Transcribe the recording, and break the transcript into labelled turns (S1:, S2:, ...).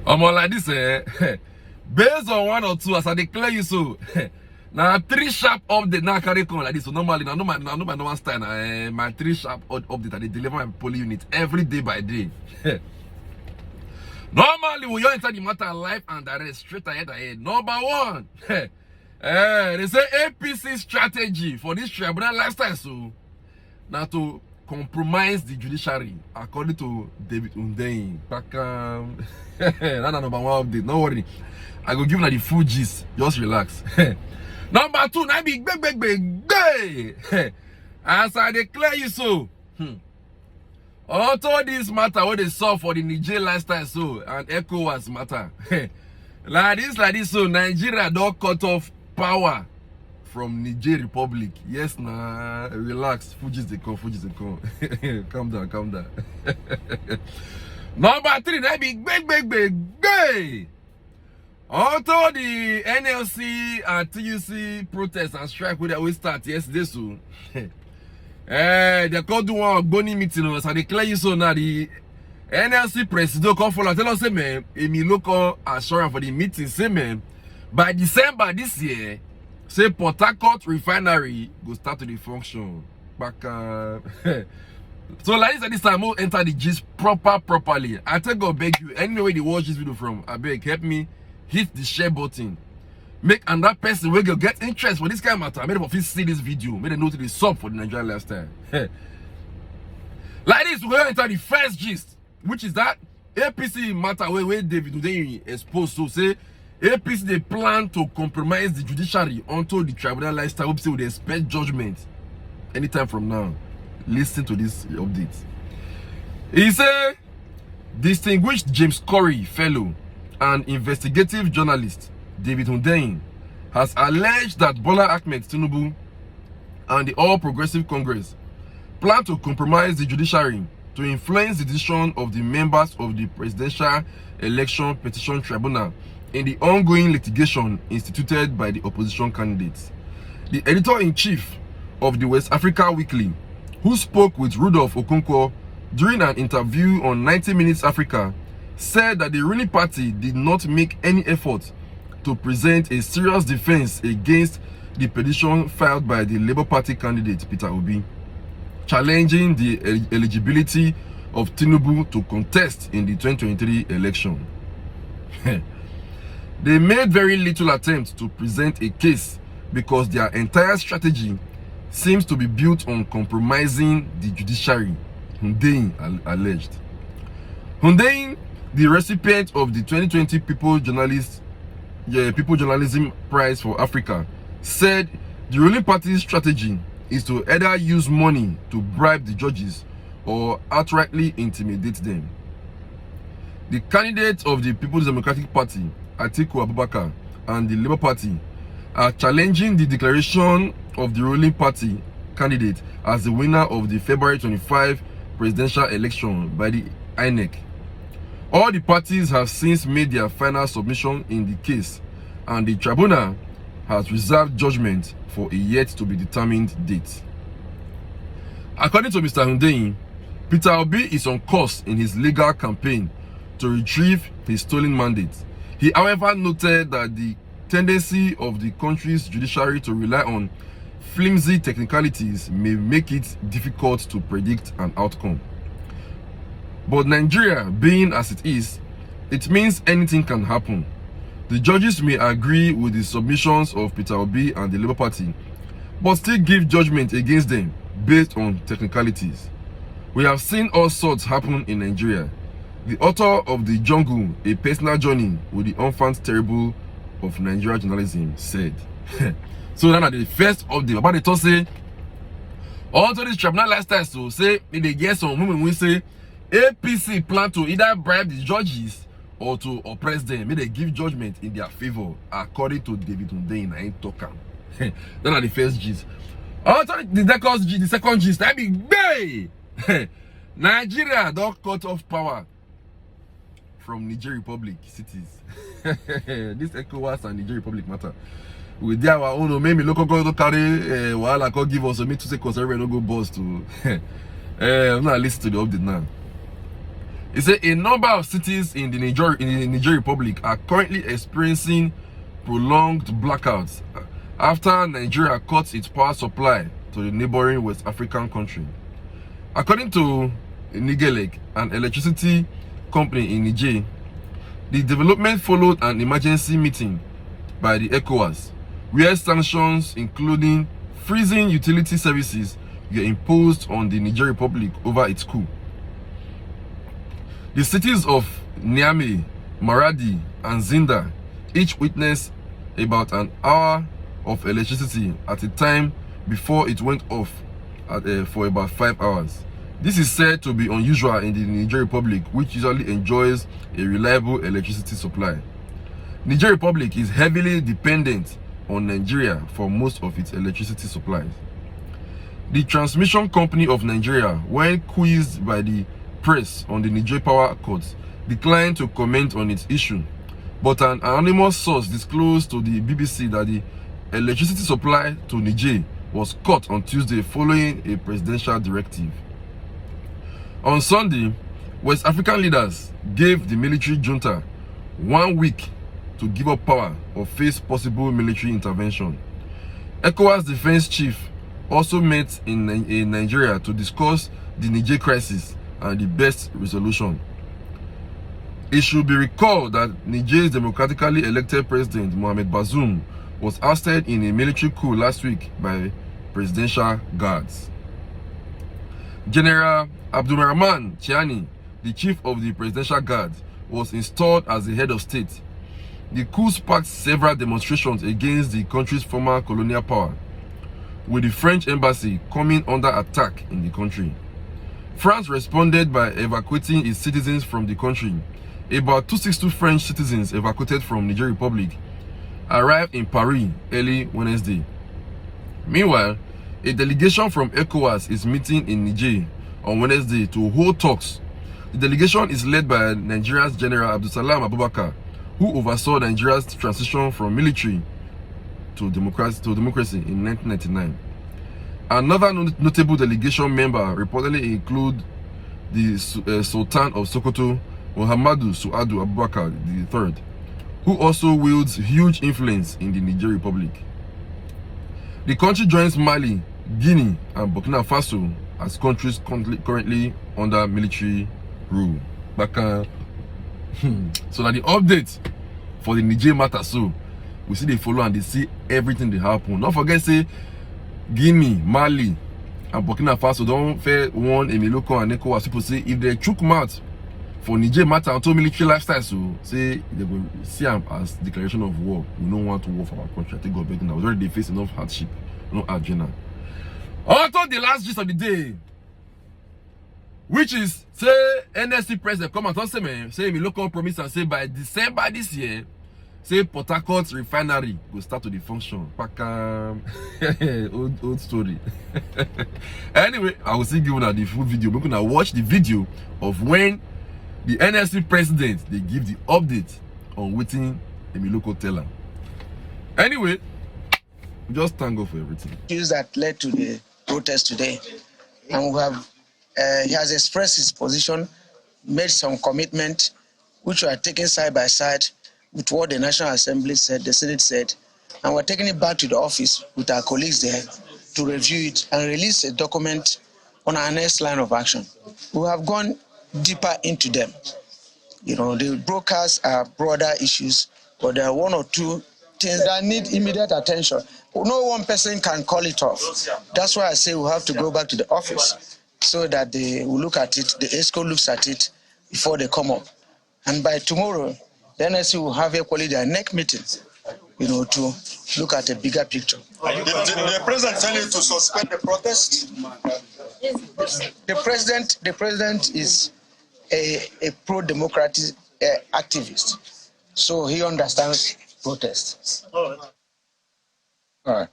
S1: More like this, based on one or two, as I declare you so. Now 3 sharp update now carry come like this. So normally, now no my normal style. My 3 sharp update, they deliver my poly unit every day by day. Normally, when you enter the matter live and direct, straight ahead. Number 1, they say APC strategy for this tribunal lifestyle. So now to compromise the judiciary, according to David Hundeyin. That's number 1 update. No worry, I go give you the full gist. Just relax. Number 2, now be big. As I declare you so. Although this matter what they saw for the Niger lifestyle so and ECOWAS matter. like this so Nigeria don't cut off power from Niger Republic. Yes, nah, relax. Fuji's the call. calm down. Number 3, that be big. Although the NLC and TUC protests and strike we start yesterday so. They called one Bonnie meeting, so I declare you so now the NLC president come follow tell us say man, me local assurance for the meeting say man, by December this year, say Port Harcourt refinery go start to the function. Back so like this at this time we'll enter the gist properly. I tell God beg you, anyway they watch this video from, I beg help me hit the share button. Make another person will get interest for this kind of matter. Make them see this video. Make them know to the sub for the Nigerian lifestyle. Like this, we're enter the first gist, which is that APC matter where David Hundeyin exposed to say APC they plan to compromise the judiciary onto the tribunal lifestyle. Hope they expect judgment anytime from now. Listen to this update. He said, distinguished James Corey fellow and investigative journalist David Hundeyin has alleged that Bola Ahmed Tinubu and the All Progressive Congress plan to compromise the judiciary to influence the decision of the members of the Presidential Election Petition Tribunal in the ongoing litigation instituted by the opposition candidates. The editor-in-chief of the West Africa Weekly, who spoke with Rudolph Okonkwo during an interview on 90 Minutes Africa, said that the ruling party did not make any effort to present a serious defense against the petition filed by the Labour Party candidate Peter Obi, challenging the eligibility of Tinubu to contest in the 2023 election. They made very little attempt to present a case because their entire strategy seems to be built on compromising the judiciary, Hundeyin alleged. Hundeyin, the recipient of the 2020 People Journalism Prize for Africa, said the ruling party's strategy is to either use money to bribe the judges or outrightly intimidate them. The candidates of the People's Democratic Party, Atiku Abubakar, and the Labour Party are challenging the declaration of the ruling party candidate as the winner of the February 25 presidential election by the INEC. All the parties have since made their final submission in the case, and the tribunal has reserved judgment for a yet-to-be-determined date. According to Mr. Hundeyin, Peter Obi is on course in his legal campaign to retrieve his stolen mandate. He, however, noted that the tendency of the country's judiciary to rely on flimsy technicalities may make it difficult to predict an outcome. But Nigeria being as it is, it means anything can happen. The judges may agree with the submissions of Peter Obi and the Labour Party, but still give judgment against them based on technicalities. We have seen all sorts happen in Nigeria. The author of The Jungle, A Personal Journey with the Enfant Terrible of Nigerian Journalism, said. So now the first update about the talk say, also this tribunal lifestyle so say they get some women will say APC plan to either bribe the judges or to oppress them. May they give judgment in their favor, according to David Hundeyin. I ain't talking. Then are the first G's. Also the second G's. That be gay. Nigeria don't cut off power from Niger Republic cities. This ECOWAS and Niger Republic matter. We did our own. Maybe local go to carry while I can give us a me to say conservative no go boss to. I'm not listening to the update now. He said a number of cities in the Niger Republic are currently experiencing prolonged blackouts after Nigeria cuts its power supply to the neighboring West African country. According to Nigelec, an electricity company in Niger, the development followed an emergency meeting by the ECOWAS, where sanctions including freezing utility services were imposed on the Niger Republic over its coup. The cities of Niamey, Maradi, and Zinda each witnessed about an hour of electricity at a time before it went off for about 5 hours. This is said to be unusual in the Niger Republic, which usually enjoys a reliable electricity supply. Niger Republic is heavily dependent on Nigeria for most of its electricity supplies. The Transmission Company of Nigeria, when quizzed by the press on the Niger Power Accords, declined to comment on its issue, but an anonymous source disclosed to the BBC that the electricity supply to Niger was cut on Tuesday following a presidential directive. On Sunday, West African leaders gave the military junta 1 week to give up power or face possible military intervention. ECOWAS defense chief also met in Nigeria to discuss the Niger crisis and the best resolution. It should be recalled that Niger's democratically elected president Mohamed Bazoum was ousted in a military coup last week by presidential guards. General Abdulrahman Chiani, the chief of the presidential guard, was installed as the head of state. The coup sparked several demonstrations against the country's former colonial power, with the French embassy coming under attack in the country. France responded by evacuating its citizens from the country. About 262 French citizens evacuated from Niger Republic arrived in Paris early Wednesday. Meanwhile, a delegation from ECOWAS is meeting in Niger on Wednesday to hold talks. The delegation is led by Nigeria's General Abdulsalam Abubakar, who oversaw Nigeria's transition from military to democracy in 1999. Another notable delegation member reportedly include the Sultan of Sokoto, Muhammadu Suadu Abubakar III, who also wields huge influence in the Niger Republic. The country joins Mali, Guinea, and Burkina Faso as countries currently under military rule. So now the update for the Niger matter, so we see they follow and they see everything that happen. Don't forget, say Guinea, Mali, and Burkina Faso don't fair one Emiloko and ECOWAS. People say if they chook mouth for Niger matter until military lifestyle, so say they will see them as declaration of war. We don't want to war for our country. I think God begging now. We already face enough hardship, no agenda. Also, the last gist of the day, which is say NSC president come and say me, say Emiloko promise and say by December this year, say Port Harcourt refinery will start to the function. Old story. Anyway, I will see you on the full video. We're gonna watch the video of when the NSC president they give the update on waiting Emiloko tell her. Anyway, just thank God for everything.
S2: Issues that led to the protest today, and we have he has expressed his position, made some commitment, which are taken side by side with what the National Assembly said, the Senate said, and we're taking it back to the office with our colleagues there to review it and release a document on our next line of action. We have gone deeper into them. You know, the brokers are broader issues, but there are one or two things that need immediate attention. No one person can call it off. That's why I say we have to go back to the office so that they will look at it, the ESCO looks at it before they come up. And by tomorrow, the NSC will have equally their next meeting, you know, to look at a bigger picture.
S3: The president telling you to suspend the protest?
S2: The president is a pro-democratic activist, so he understands protests.
S3: All right.